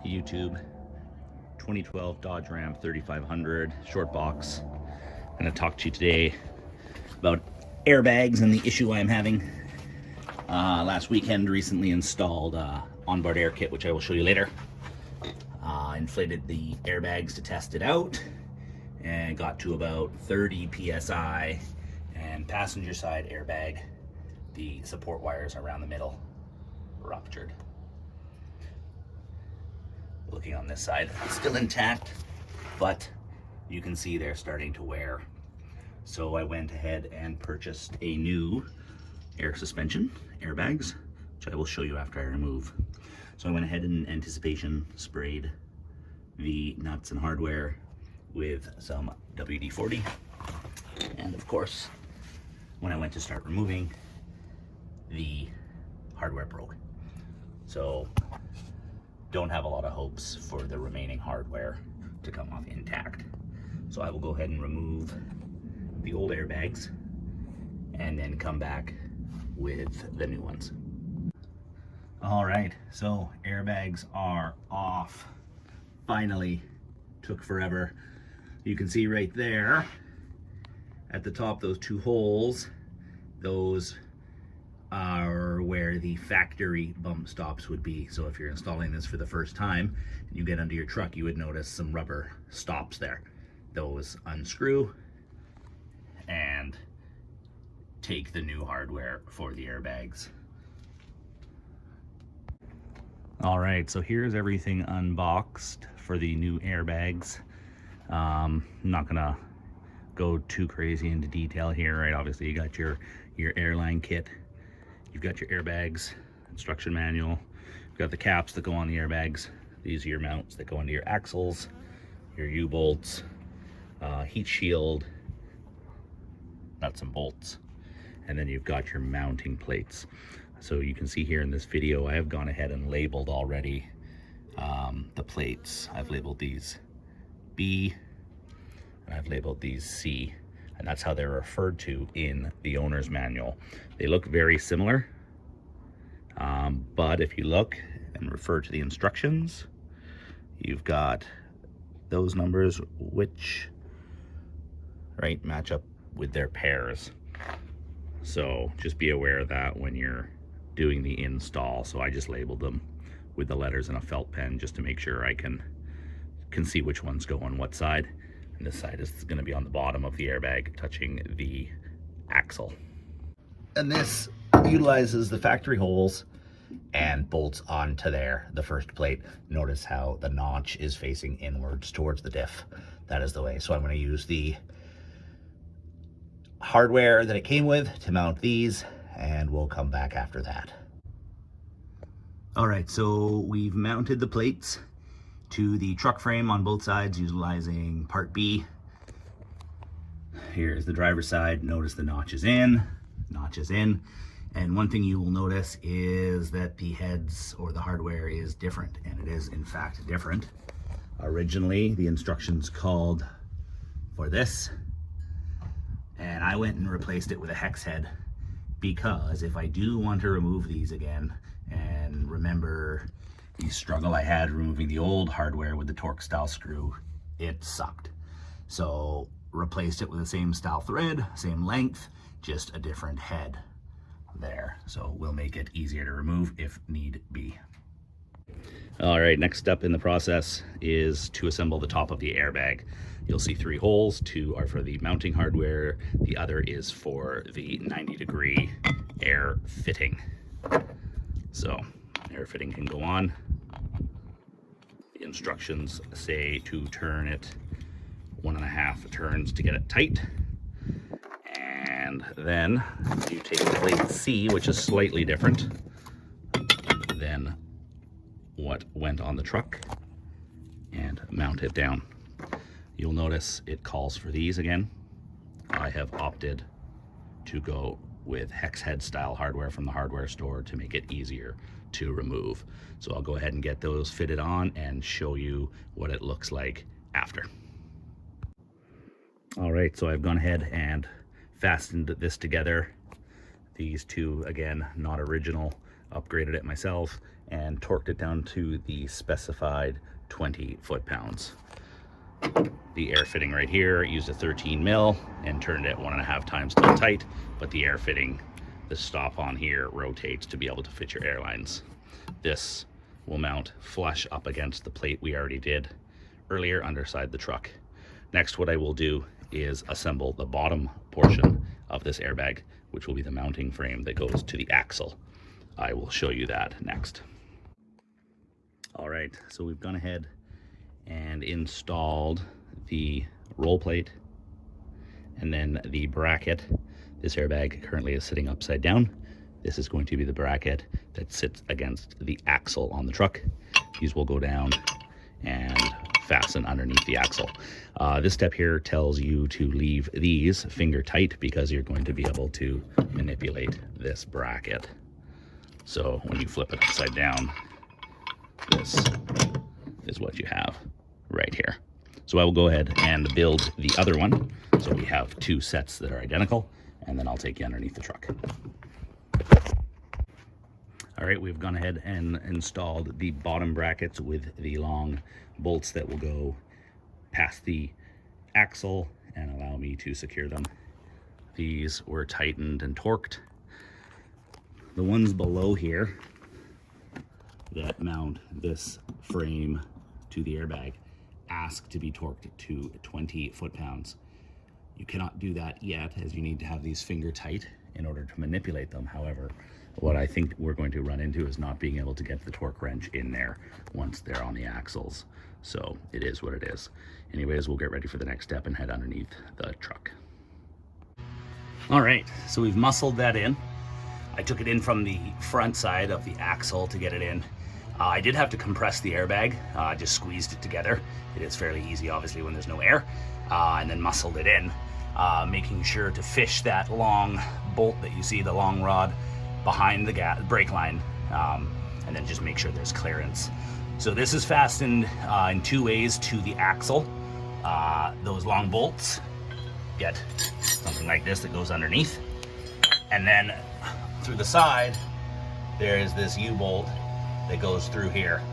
YouTube. 2012 Dodge Ram 3500 short box. I'm going to talk to you today about airbags and the issue I'm having. Last weekend recently installed onboard air kit, which I will show you later. Inflated the airbags to test it out and got to about 30 psi, and passenger side airbag, the support wires around the middle ruptured. Looking on this side, still intact, but you can see they're starting to wear. So I went ahead and purchased a new air suspension airbags, which I will show you after I remove. So I went ahead and in anticipation sprayed the nuts and hardware with some WD-40, and of course when I went to start removing, the hardware broke. So don't have a lot of hopes for the remaining hardware to come off intact. So I will go ahead and remove the old airbags and then come back with the new ones. All right, so airbags are off. Finally, took forever. You can see right there at the top, those two holes, those are where the factory bump stops would be. So if you're installing this for the first time and you get under your truck, you would notice some rubber stops there. Those unscrew and take the new hardware for the airbags. All right, so here's everything unboxed for the new airbags. I'm not gonna go too crazy into detail here, right? Obviously you got your airline kit, you've got your airbags, instruction manual, you've got the caps that go on the airbags. These are your mounts that go into your axles, your U-bolts, heat shield, nuts and bolts, and then you've got your mounting plates. So you can see here in this video, I have gone ahead and labeled already the plates. I've labeled these B and I've labeled these C, and that's how they're referred to in the owner's manual. They look very similar, but if you look and refer to the instructions, you've got those numbers which match up with their pairs. So just be aware of that when you're doing the install. So I just labeled them with the letters in a felt pen just to make sure I can see which ones go on what side. And this side is going to be on the bottom of the airbag, touching the axle. And this utilizes the factory holes and bolts onto there, the first plate. Notice how the notch is facing inwards towards the diff. That is the way. So I'm going to use the hardware that it came with to mount these, and we'll come back after that. All right, so we've mounted the plates to the truck frame on both sides utilizing part B. Here's the driver's side. Notice the notch is in. And one thing you will notice is that the heads or the hardware is different, and it is in fact different. Originally, the instructions called for this, and I went and replaced it with a hex head, because if I do want to remove these again, and remember the struggle I had removing the old hardware with the torque style screw, it sucked. So replaced it with the same style thread, same length, just a different head there. So we'll make it easier to remove if need be. All right, next step in the process is to assemble the top of the airbag. You'll see 3 holes. 2 are for the mounting hardware. The other is for the 90-degree air fitting. So air fitting can go on. The instructions say to turn it 1.5 turns to get it tight. And then you take plate C, which is slightly different than what went on the truck, and mount it down. You'll notice it calls for these again. I have opted to go with hex head style hardware from the hardware store to make it easier to remove. So I'll go ahead and get those fitted on and show you what it looks like after. All right, so I've gone ahead and fastened this together. These two, again, not original, upgraded it myself, and torqued it down to the specified 20 foot-pounds. The air fitting right here used a 13 mil and turned it 1.5 times to tight, but the air fitting, the stop on here rotates to be able to fit your airlines. This will mount flush up against the plate we already did earlier underside the truck. Next, what I will do is assemble the bottom portion of this airbag, which will be the mounting frame that goes to the axle. I will show you that next. All right, so we've gone ahead and installed the roll plate and then the bracket. This airbag currently is sitting upside down. This is going to be the bracket that sits against the axle on the truck. These will go down and fasten underneath the axle. This step here tells you to leave these finger tight because you're going to be able to manipulate this bracket. So when you flip it upside down, this is what you have right here. So I will go ahead and build the other one. So we have two sets that are identical, and then I'll take you underneath the truck. All right, we've gone ahead and installed the bottom brackets with the long bolts that will go past the axle and allow me to secure them. These were tightened and torqued. The ones below here that mount this frame to the airbag ask to be torqued to 20 foot-pounds. You cannot do that yet, as you need to have these finger tight in order to manipulate them. However, what I think we're going to run into is not being able to get the torque wrench in there once they're on the axles. So it is what it is. Anyways, we'll get ready for the next step and head underneath the truck. All right, so we've muscled that in. I took it in from the front side of the axle to get it in. I did have to compress the airbag. I just squeezed it together. It is fairly easy, obviously, when there's no air, and then muscled it in, making sure to fish that long bolt that you see, the long rod, behind the brake line, and then just make sure there's clearance. So this is fastened in two ways to the axle. Those long bolts get something like this that goes underneath, and then through the side there is this U-bolt that goes through here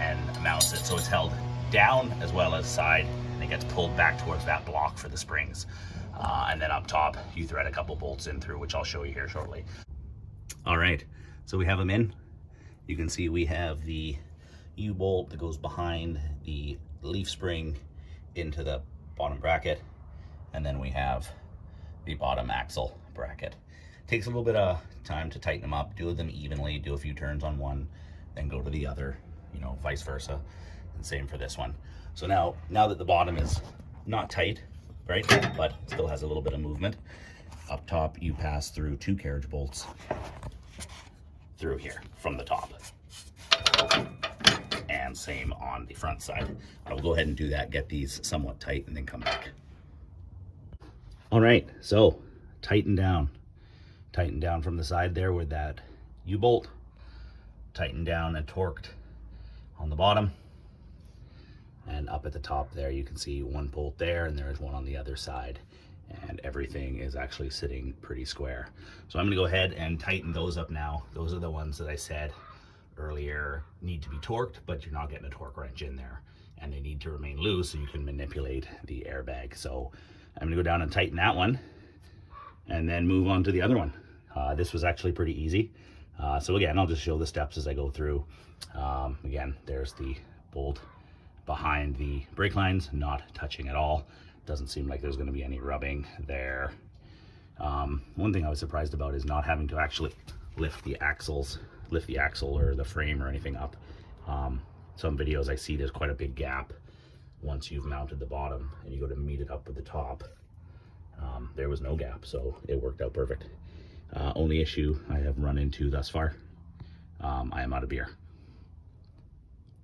and mounts it, so it's held down as well as side, and it gets pulled back towards that block for the springs. And then up top you thread a couple bolts in through, which I'll show you here shortly. All right, so we have them in. You can see we have the U-bolt that goes behind the leaf spring into the bottom bracket, and then we have the bottom axle bracket. Takes a little bit of time to tighten them up, do them evenly, do a few turns on one, then go to the other, you know, vice versa, and same for this one. So now that the bottom is not tight, right, but still has a little bit of movement, up top you pass through two carriage bolts through here from the top, and same on the front side. I will go ahead and do that, get these somewhat tight, and then come back. All right, so tighten down from the side there with that U-bolt, tighten down and torqued on the bottom, and up at the top there you can see one bolt there, and there's one on the other side, and everything is actually sitting pretty square. So I'm going to go ahead and tighten those up now. Those are the ones that I said earlier need to be torqued, but you're not getting a torque wrench in there, and they need to remain loose so you can manipulate the airbag. So I'm going to go down and tighten that one and then move on to the other one. This was actually pretty easy. So again, I'll just show the steps as I go through. Again, there's the bolt behind the brake lines, not touching at all. Doesn't seem like there's going to be any rubbing there. One thing I was surprised about is not having to actually lift the axle or the frame or anything up. Some videos I see there's quite a big gap once you've mounted the bottom and you go to meet it up with the top. There was no gap, so it worked out perfect. Only issue I have run into thus far, I am out of beer.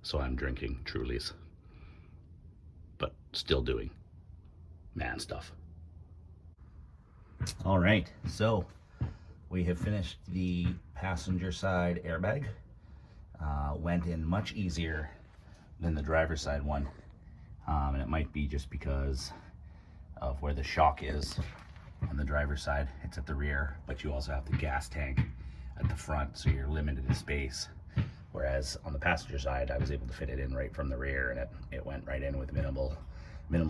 So I'm drinking Trulies, but still doing man stuff. All right, so we have finished the passenger side airbag. Went in much easier than the driver's side one. And it might be just because of where the shock is on the driver's side. It's at the rear, but you also have the gas tank at the front, so you're limited in space. Whereas on the passenger side, I was able to fit it in right from the rear, and it went right in with minimal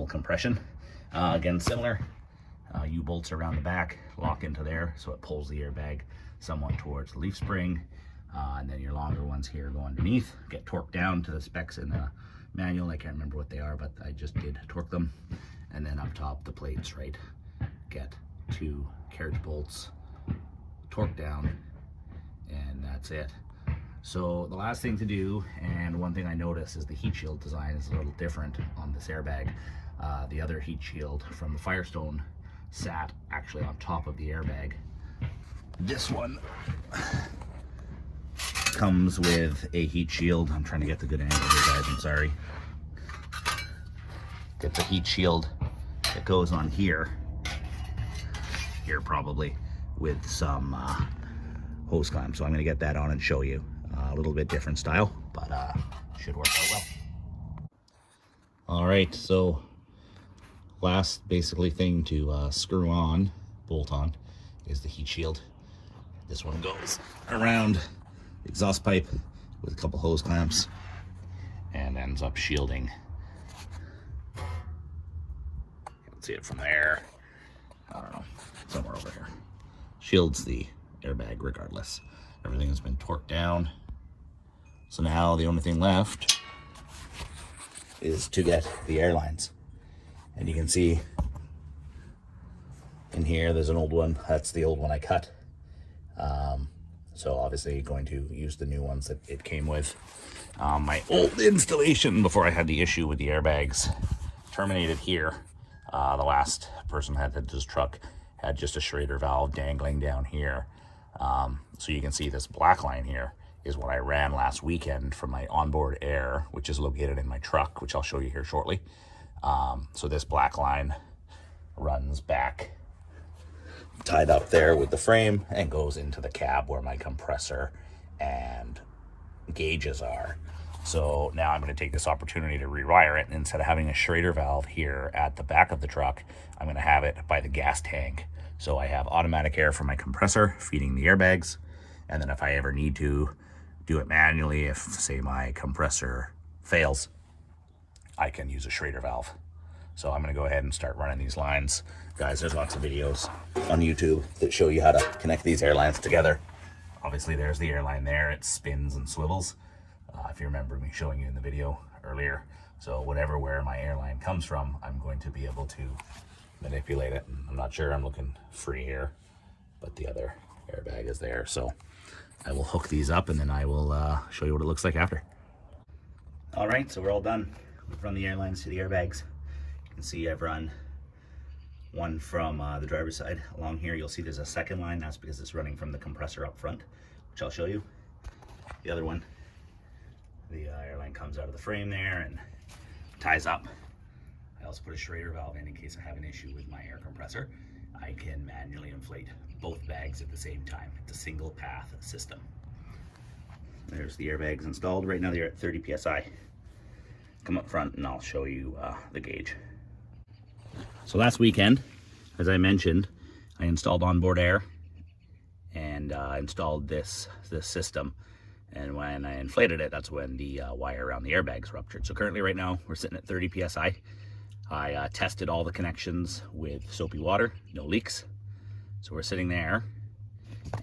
compression. Again, similar. U-bolts around the back, lock into there, so it pulls the airbag somewhat towards the leaf spring. And then your longer ones here go underneath, get torqued down to the specs in the manual. I can't remember what they are, but I just did torque them. And then up top, the plates, right, get 2 carriage bolts torqued down, and that's it. So the last thing to do, and one thing I noticed, is the heat shield design is a little different on this airbag. The other heat shield from the Firestone sat actually on top of the airbag. This one comes with a heat shield. I'm trying to get the good angle here, guys, I'm sorry. Get the heat shield that goes on here probably, with some hose clamp. So I'm going to get that on and show you. A little bit different style, but should work out well. All right, so last basically thing to screw on, bolt on, is the heat shield. This one goes around the exhaust pipe with a couple hose clamps and ends up shielding. You can see it from there. I don't know, somewhere over here. Shields the airbag regardless. Everything has been torqued down. So now the only thing left is to get the airlines. And you can see in here, there's an old one. That's the old one I cut. So obviously going to use the new ones that it came with. My old installation, before I had the issue with the airbags, terminated here. The last person had this truck had just a Schrader valve dangling down here. So you can see this black line here is what I ran last weekend from my onboard air, which is located in my truck, which I'll show you here shortly. So this black line runs back, tied up there with the frame, and goes into the cab where my compressor and gauges are. So now I'm going to take this opportunity to rewire it. And instead of having a Schrader valve here at the back of the truck, I'm going to have it by the gas tank. So I have automatic air for my compressor feeding the airbags. And then if I ever need to do it manually, if say my compressor fails, I can use a Schrader valve. So I'm going to go ahead and start running these lines. Guys, there's lots of videos on YouTube that show you how to connect these airlines together. Obviously there's the airline there. It spins and swivels. If you remember me showing you in the video earlier. So where my airline comes from, I'm going to be able to manipulate it. I'm not sure, I'm looking free here, but the other airbag is there. So I will hook these up and then I will show you what it looks like after. All right, so we're all done. We've run the airlines to the airbags. You can see I've run one from the driver's side. Along here, you'll see there's a second line. That's because it's running from the compressor up front, which I'll show you. The other one, the airline comes out of the frame there and ties up. I also put a Schrader valve in case I have an issue with my air compressor. I can manually inflate both bags at the same time. It's a single path system. There's the airbags installed. Right now they're at 30 PSI. Come up front and I'll show you the gauge. So last weekend, as I mentioned, I installed onboard air and installed this system. And when I inflated it, that's when the wire around the airbags ruptured. So currently right now, we're sitting at 30 PSI. I tested all the connections with soapy water, no leaks. So we're sitting there,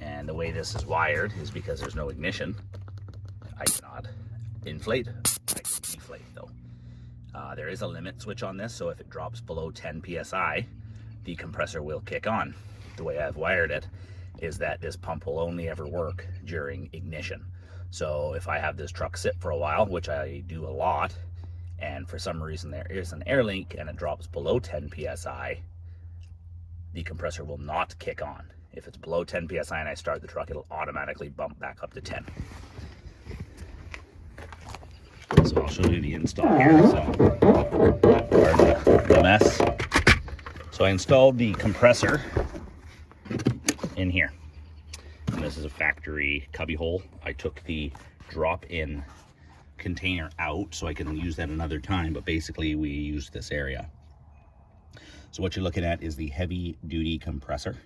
and the way this is wired is because there's no ignition. I cannot inflate. I can deflate though. There is a limit switch on this, so if it drops below 10 PSI, the compressor will kick on. The way I've wired it is that this pump will only ever work during ignition. So if I have this truck sit for a while, which I do a lot, and for some reason there is an air leak and it drops below 10 PSI, the compressor will not kick on. If it's below 10 PSI and I start the truck, it'll automatically bump back up to 10. So I'll show you the install here. So, pardon the mess. So I installed the compressor in here. And this is a factory cubby hole. I took the drop-in container out so I can use that another time, but basically we use this area. So what you're looking at is the heavy duty compressor.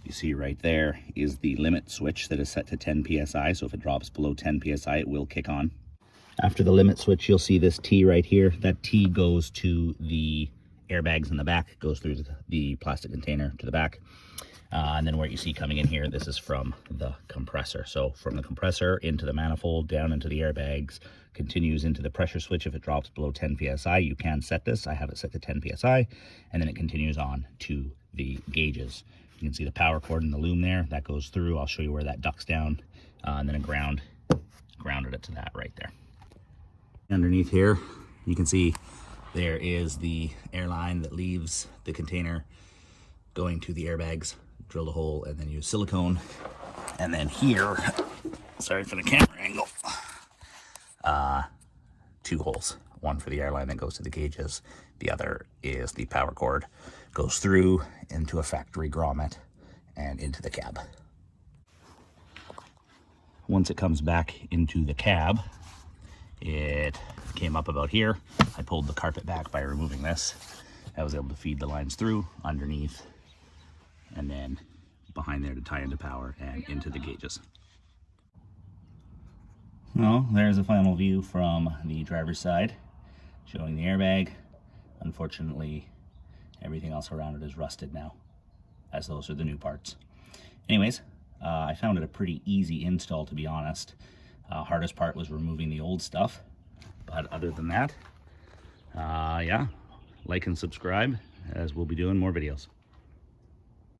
You see right there is the limit switch that is set to 10 psi. So if it drops below 10 psi, it will kick on. After the limit switch, you'll see this T right here. That T goes to the airbags in the back, goes through the plastic container to the back. And then what you see coming in here, this is from the compressor. So from the compressor into the manifold, down into the airbags, continues into the pressure switch. If it drops below 10 psi, you can set this. I have it set to 10 psi, and then it continues on to the gauges. You can see the power cord and the loom there. That goes through. I'll show you where that ducts down, and then it grounded it to that right there. Underneath here, you can see there is the airline that leaves the container going to the airbags. Drilled a hole and then use silicone. And then here, sorry for the camera angle, 2 holes. One for the airline that goes to the gauges. The other is the power cord. Goes through into a factory grommet and into the cab. Once it comes back into the cab, it came up about here. I pulled the carpet back by removing this. I was able to feed the lines through underneath and then behind there to tie into power and into the gauges. Well, there's a final view from the driver's side showing the airbag. Unfortunately, everything else around it is rusted now, as those are the new parts. Anyways, I found it a pretty easy install, to be honest. Hardest part was removing the old stuff, but other than that, yeah, like and subscribe, as we'll be doing more videos.